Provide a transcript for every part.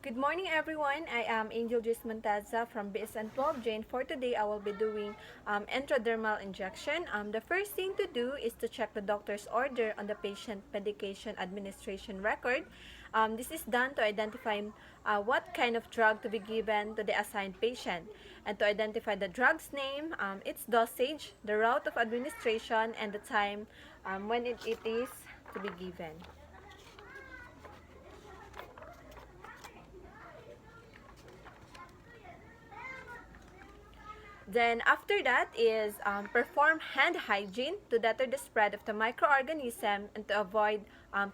Good morning everyone, I am Angel Monteza from BSN 12J, and for today I will be doing intradermal injection. The first thing to do is to check the doctor's order on the patient medication administration record. This is done to identify what kind of drug to be given to the assigned patient, and to identify the drug's name, its dosage, the route of administration, and the time when it is to be given. Then after that is perform hand hygiene to deter the spread of the microorganism and to avoid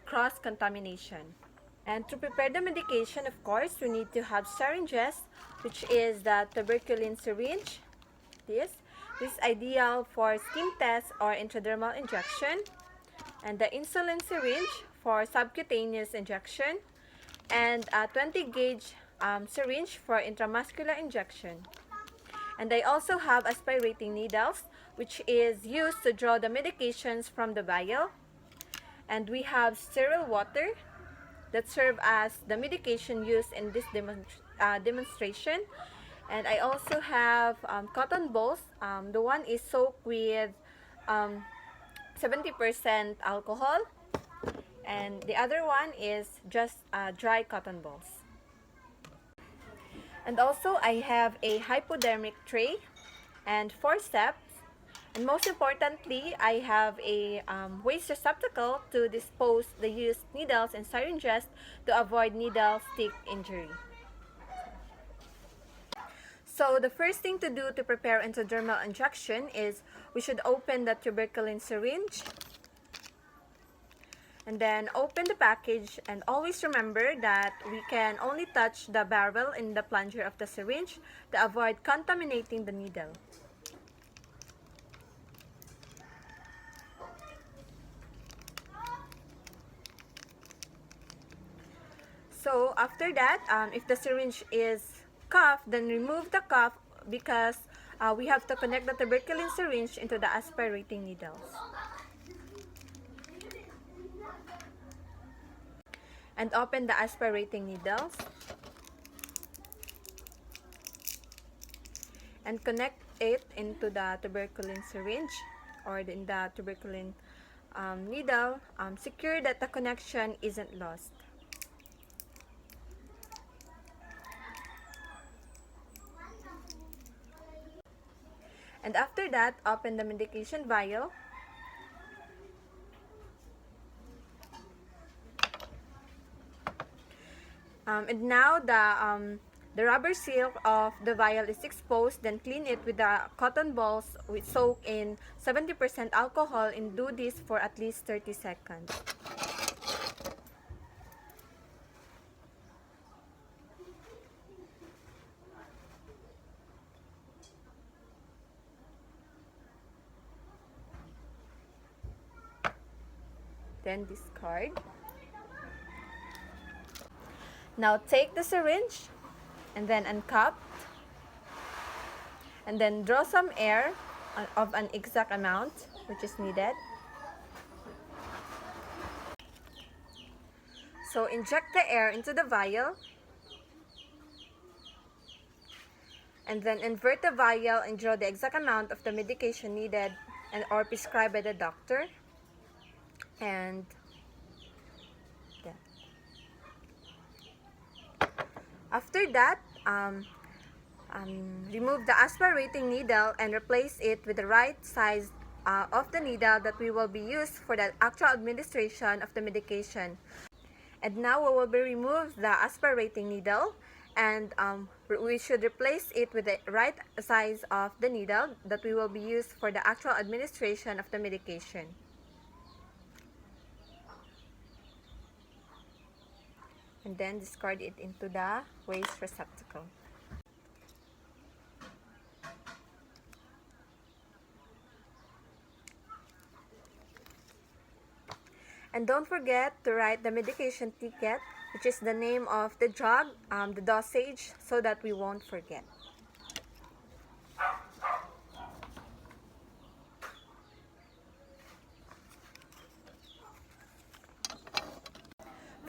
cross-contamination. And to prepare the medication, of course, we need to have syringes, which is the tuberculin syringe. This is ideal for skin test or intradermal injection. And the insulin syringe for subcutaneous injection. And a 20 gauge syringe for intramuscular injection. And I also have aspirating needles, which is used to draw the medications from the vial. And we have sterile water that serve as the medication used in this demonstration. And I also have cotton balls. The one is soaked with 70% alcohol. And the other one is just dry cotton balls. And also I have a hypodermic tray and forceps, and most importantly I have a waste receptacle to dispose the used needles and syringes to avoid needle stick injury. So the first thing to do to prepare intradermal injection is we should open the tuberculin syringe. And then open the package, and always remember that we can only touch the barrel in the plunger of the syringe to avoid contaminating the needle. So after that, if the syringe is cuffed, then remove the cuff because we have to connect the tuberculin syringe into the aspirating needles. And open the aspirating needles and connect it into the tuberculin syringe or in the tuberculin needle. Secure that the connection isn't lost. And after that, open the medication vial. And now the rubber seal of the vial is exposed. Then clean it with the cotton balls with soak in 70% alcohol, and do this for at least 30 seconds. Then discard. Now take the syringe and then uncup, and then draw some air of an exact amount which is needed. So inject the air into the vial, and then invert the vial and draw the exact amount of the medication needed or prescribed by the doctor. And after that, remove the aspirating needle and replace it with the right size of the needle that we will be used for the actual administration of the medication. And now we will be remove the aspirating needle, and we should replace it with the right size of the needle that we will be used for the actual administration of the medication. And then discard it into the waste receptacle. And don't forget to write the medication ticket, which is the name of the drug, the dosage, so that we won't forget.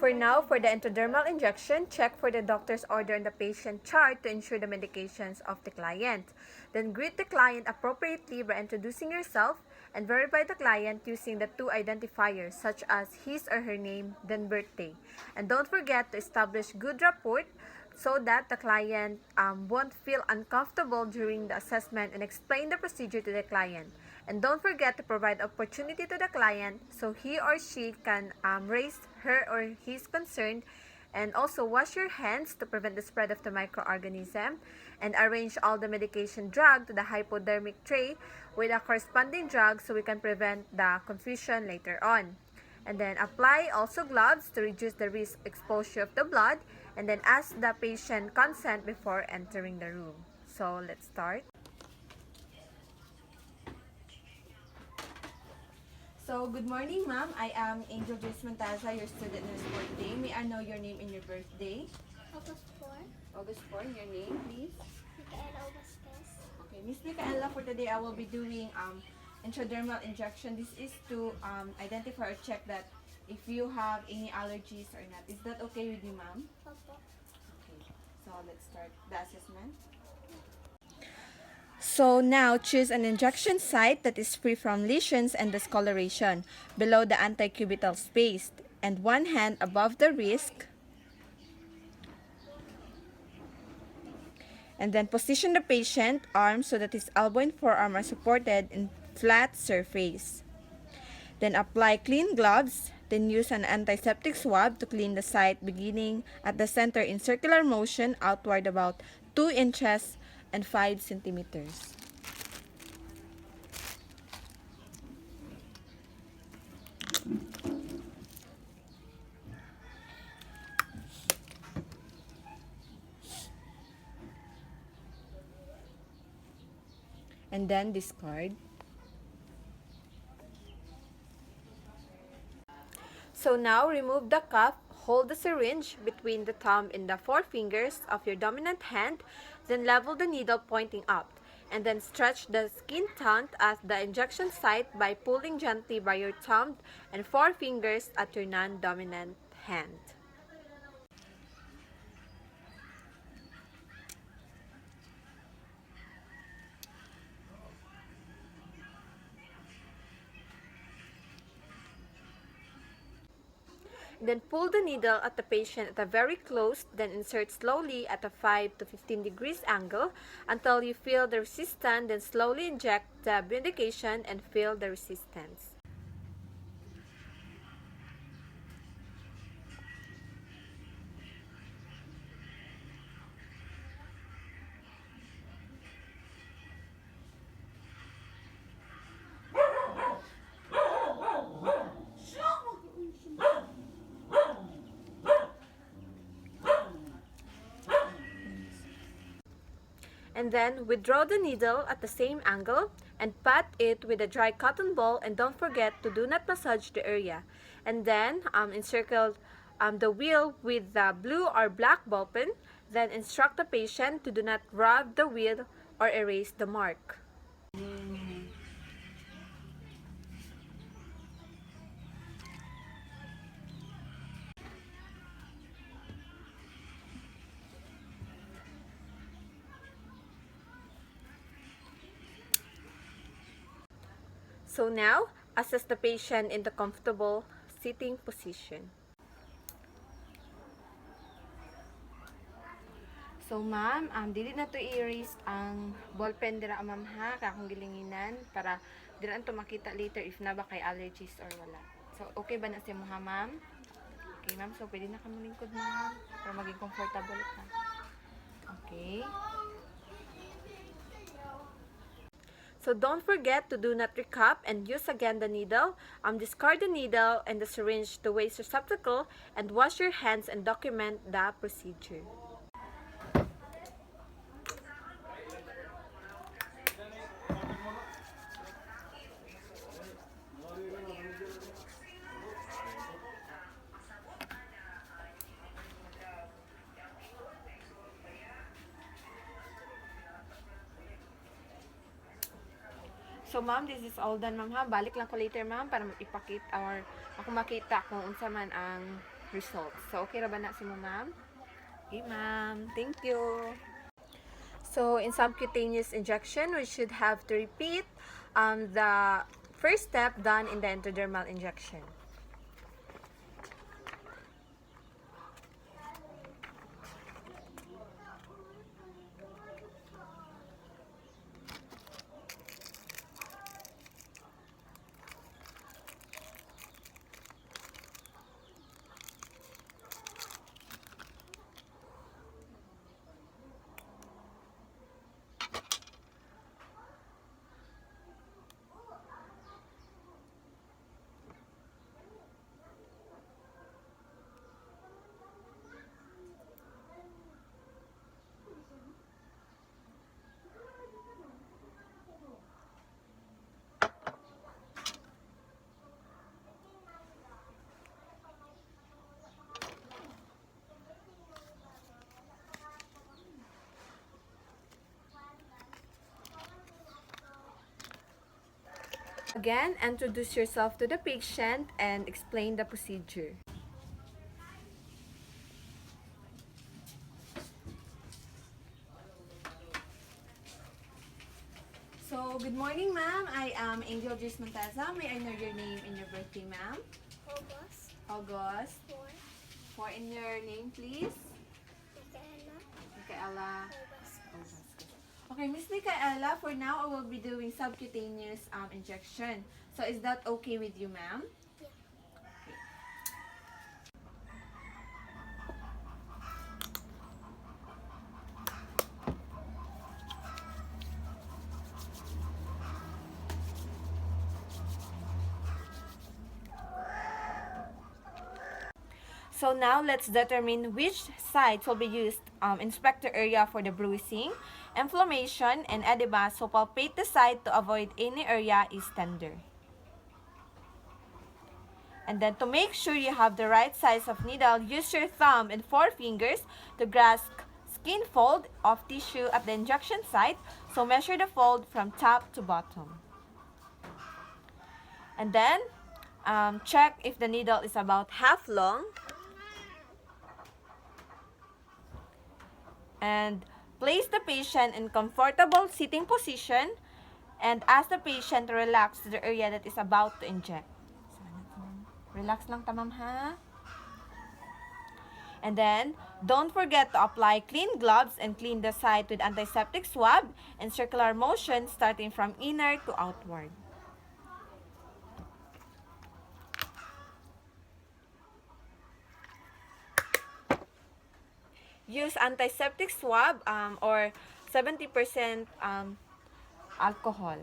For now, for the intradermal injection, check for the doctor's order on the patient chart to ensure the medications of the client. Then greet the client appropriately by introducing yourself and verify the client using the two identifiers such as his or her name, then birthday. And don't forget to establish good rapport so that the client won't feel uncomfortable during the assessment, and explain the procedure to the client. And don't forget to provide opportunity to the client so he or she can raise her or his concern, and also wash your hands to prevent the spread of the microorganism, and arrange all the medication drug to the hypodermic tray with a corresponding drug so we can prevent the confusion later on. And then apply also gloves to reduce the risk exposure of the blood, and then ask the patient consent before entering the room. So let's start. So, good morning, ma'am. I am Angel Joyce Monteza, your student nurse for today. May I know your name and your birthday? August 4, August 4, your name, please. Micaela Vasquez. Okay, Miss Micaela, for today I will be doing intradermal injection. This is to identify or check that if you have any allergies or not. Is that okay with you, ma'am? Opo. Okay, so let's start the assessment. So now choose an injection site that is free from lesions and discoloration below the antecubital space, and one hand above the wrist. And then position the patient arm so that his elbow and forearm are supported in flat surface. Then apply clean gloves. Then use an antiseptic swab to clean the site, beginning at the center in circular motion outward about 2 inches and 5 centimeters. And then discard. So now remove the cuff, hold the syringe between the thumb and the forefingers of your dominant hand, then level the needle pointing up, and then stretch the skin tongue at the injection site by pulling gently by your thumb and forefingers at your non-dominant hand. Then pull the needle at the patient at a very close, then insert slowly at a 5 to 15 degrees angle until you feel the resistance, then slowly inject the medication and feel the resistance. And then withdraw the needle at the same angle and pat it with a dry cotton ball, and don't forget to do not massage the area. And then encircle the wheel with the blue or black ball pen. Then instruct the patient to do not rub the wheel or erase the mark. So now, assess the patient in the comfortable sitting position. So ma'am, dili na to i-erase ang ballpen dira ma'am ha, kakong gilinginan para dira to makita later if na ba kay allergies or wala. So okay ba na si mo ha ma'am? Okay ma'am, so pwede na ka malingkod ma'am para maging comfortable ka. Okay. So don't forget to do not recap and use again the needle. Discard the needle and the syringe to waste receptacle, and wash your hands and document the procedure. So ma'am, this is all done ma'am ha. Balik lang ko later ma'am para ipakita or ako makita kung unsa man ang results. So, okay ra ba na si mo, ma'am? Okay, ma'am. Thank you. So, in subcutaneous injection, we should have to repeat the first step done in the intradermal injection. Again, introduce yourself to the patient and explain the procedure. So, good morning, ma'am. I am Angel Monteza. May I know your name and your birthday, ma'am? August August. 4. For in your name, please. Michaela. Micaela. August. Okay, Miss Micaela, for now I will be doing subcutaneous injection. So, is that okay with you, ma'am? Yeah. So now let's determine which sites will be used. Inspect the area for the bruising, inflammation, and edema. So palpate the site to avoid any area is tender. And then to make sure you have the right size of needle, use your thumb and forefingers to grasp skin fold of tissue at the injection site. So measure the fold from top to bottom. And then check if the needle is about half long. And place the patient in comfortable sitting position and ask the patient to relax to the area that is about to inject. Relax lang tamam ha. And then, don't forget to apply clean gloves and clean the site with antiseptic swab and circular motion starting from inner to outward. Use antiseptic swab or 70% alcohol.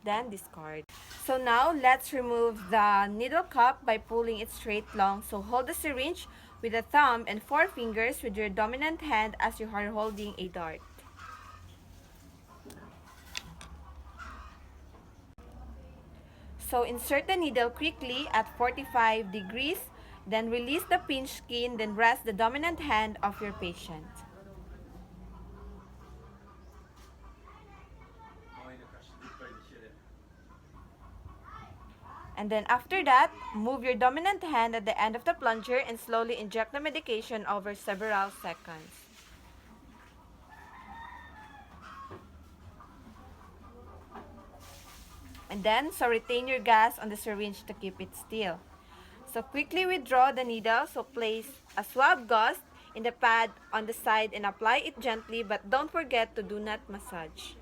Then discard. So now, let's remove the needle cup by pulling it straight long. So hold the syringe with the thumb and forefingers with your dominant hand as you are holding a dart. So insert the needle quickly at 45 degrees, then release the pinch skin, then rest the dominant hand of your patient. And then after that, move your dominant hand at the end of the plunger and slowly inject the medication over several seconds. And then, so retain your gas on the syringe to keep it still. So quickly withdraw the needle. So place a swab gauze in the pad on the side and apply it gently, but don't forget to do not massage.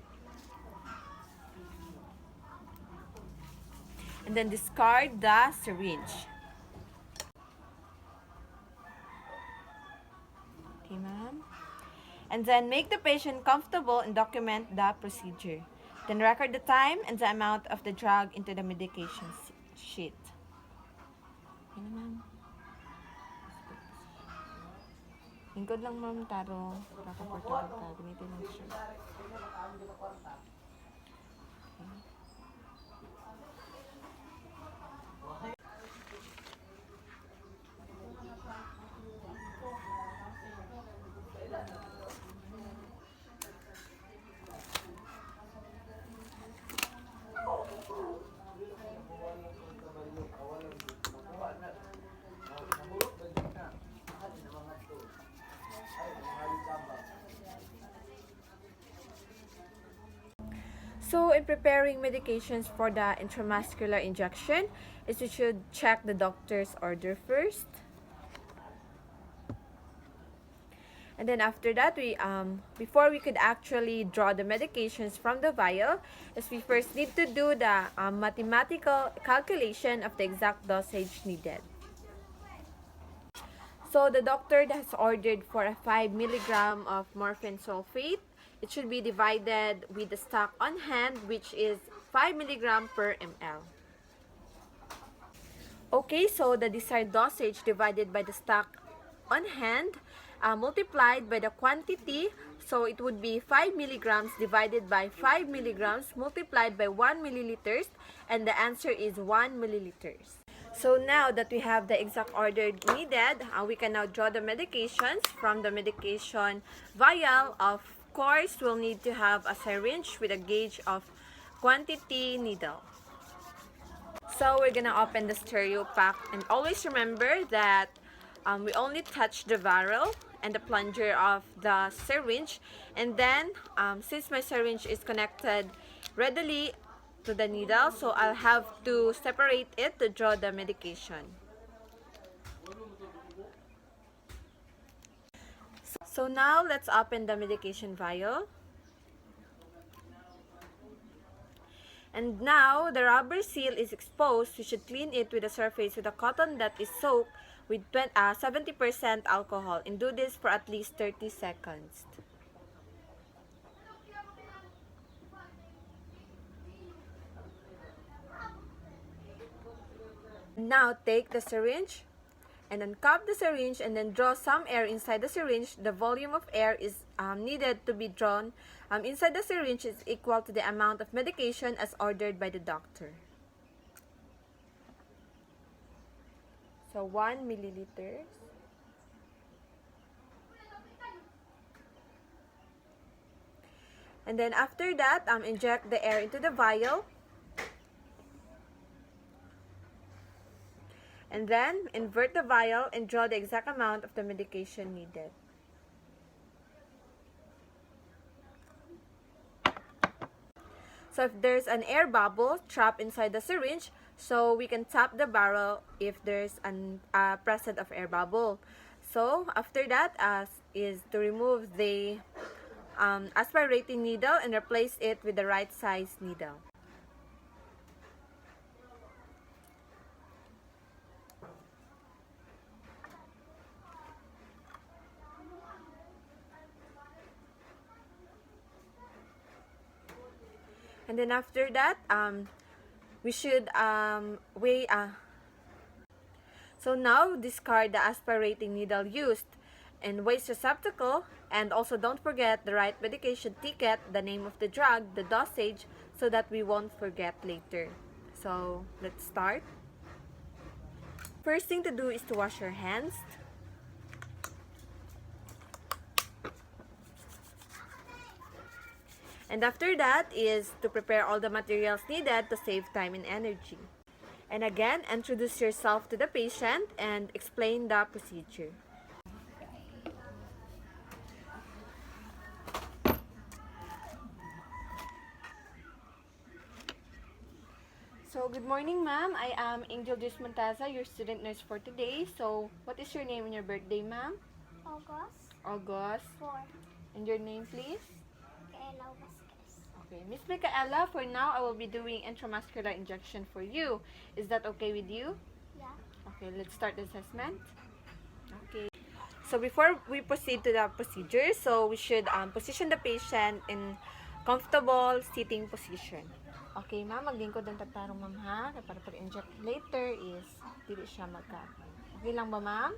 And then discard the syringe. Okay, ma'am. And then make the patient comfortable and document the procedure. Then record the time and the amount of the drug into the medication sheet. Okay na, ma'am. Lingkod lang, ma'am, tarong. Kaka-portable ka. Gamitin lang siya. So in preparing medications for the intramuscular injection, is we should check the doctor's order first. And then after that, before we could actually draw the medications from the vial, is we first need to do the mathematical calculation of the exact dosage needed. So the doctor has ordered for a 5 milligram of morphine sulfate. It should be divided with the stock on hand, which is 5 milligram per ml. Okay, so the desired dosage divided by the stock on hand multiplied by the quantity, so it would be 5 milligrams divided by 5 milligrams multiplied by 1 milliliters, and the answer is 1 milliliters. So now that we have the exact order needed, we can now draw the medications from the medication vial. Of course, we'll need to have a syringe with a gauge of quantity needle. So we're gonna open the stereo pack, and always remember that we only touch the barrel and the plunger of the syringe, and then since my syringe is connected readily to the needle, so I'll have to separate it to draw the medication. So now let's open the medication vial. And now the rubber seal is exposed. We should clean it with a surface with a cotton that is soaked with 70% alcohol, and do this for at least 30 seconds. Now take the syringe and uncap the syringe and then draw some air inside the syringe. The volume of air is needed to be drawn inside the syringe is equal to the amount of medication as ordered by the doctor. So 1 milliliters. And then after that, inject the air into the vial. And then invert the vial and draw the exact amount of the medication needed. So if there's an air bubble trapped inside the syringe, so we can tap the barrel if there's a presence of air bubble. So after that, is to remove the aspirating needle and replace it with the right size needle. And then after that, we should weigh. So now discard the aspirating needle used and waste receptacle, and also don't forget the right medication ticket, the name of the drug, the dosage, so that we won't forget later. So let's start. First thing to do is to wash your hands. And after that is to prepare all the materials needed to save time and energy. And again, introduce yourself to the patient and explain the procedure. So, good morning, ma'am. I am Angel Monteza, your student nurse for today. So, what is your name and your birthday, ma'am? August August. 4. And your name, please? Micaela Vasquez. Okay, Miss Micaela, for now, I will be doing intramuscular injection for you. Is that okay with you? Yeah. Okay, let's start the assessment. Okay. So before we proceed to the procedure, so we should position the patient in comfortable sitting position. Okay, ma'am, maglingkod ng tatarong, ma'am, ha? Para pag-inject later is dili siya magka. Okay lang ba, ma'am?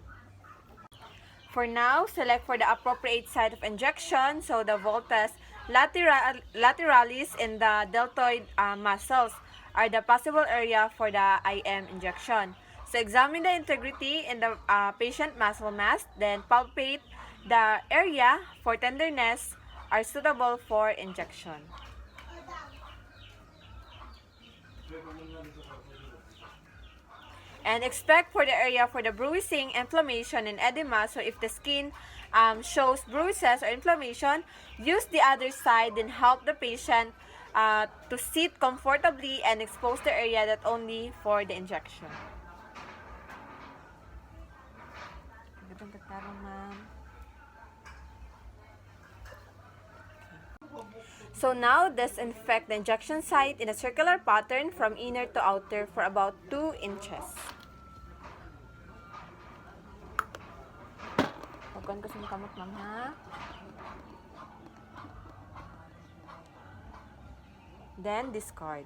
For now, select for the appropriate site of injection. So the voltus lateralis and the deltoid muscles are the possible area for the IM injection. So examine the integrity in the patient muscle mass, then palpate the area for tenderness are suitable for injection. And expect for the area for the bruising, inflammation, and edema. So if the skin shows bruises or inflammation, use the other side and help the patient to sit comfortably and expose the area that only for the injection. Magandang katarong, ma'am. So now, disinfect the injection site in a circular pattern from inner to outer for about 2 inches. Pagkuhan ko sa kamot, ma'am, ha? Then, discard.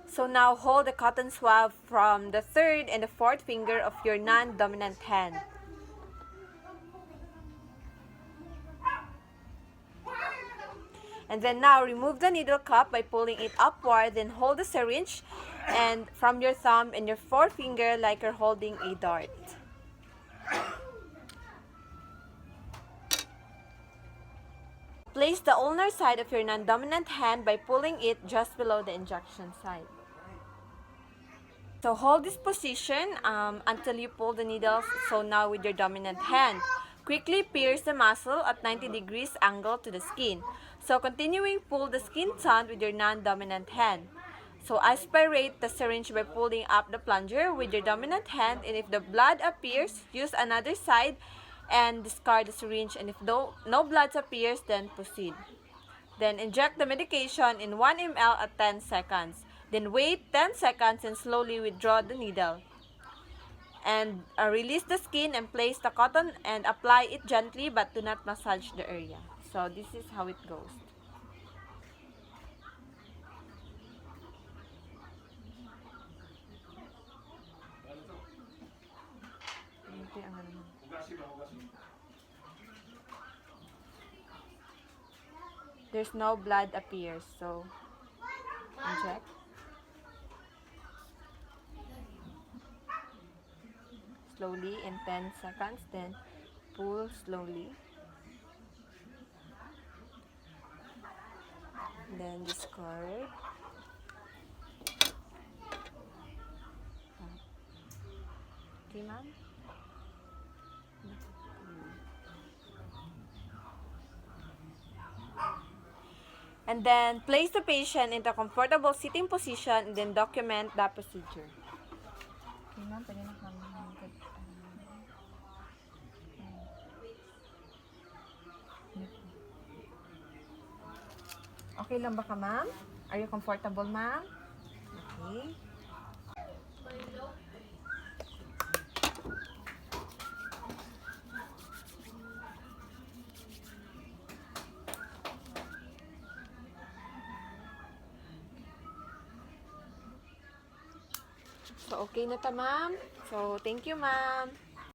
So now, hold the cotton swab from the third and the fourth finger of your non-dominant hand. And then now, remove the needle cup by pulling it upward, then hold the syringe and from your thumb and your forefinger like you're holding a dart. Place the ulnar side of your non-dominant hand by pulling it just below the injection site. So hold this position until you pull the needles. So now with your dominant hand, quickly pierce the muscle at 90 degrees angle to the skin. So continuing, pull the skin tone with your non-dominant hand. So aspirate the syringe by pulling up the plunger with your dominant hand, and if the blood appears, use another side and discard the syringe, and if no blood appears, then proceed. Then inject the medication in 1 ml at 10 seconds. Then wait 10 seconds and slowly withdraw the needle. And release the skin and place the cotton and apply it gently but do not massage the area. So this is how it goes. There's no blood appears, so inject. Slowly in 10 seconds, then pull slowly. Then discard. Okay, ma'am? And then place the patient into a comfortable sitting position and then document the procedure. Okay, ma'am, pwede na kami. Okay lang ba ka, ma'am? Are you comfortable, ma'am? Okay. So, okay na ta, ma'am. So, thank you, ma'am.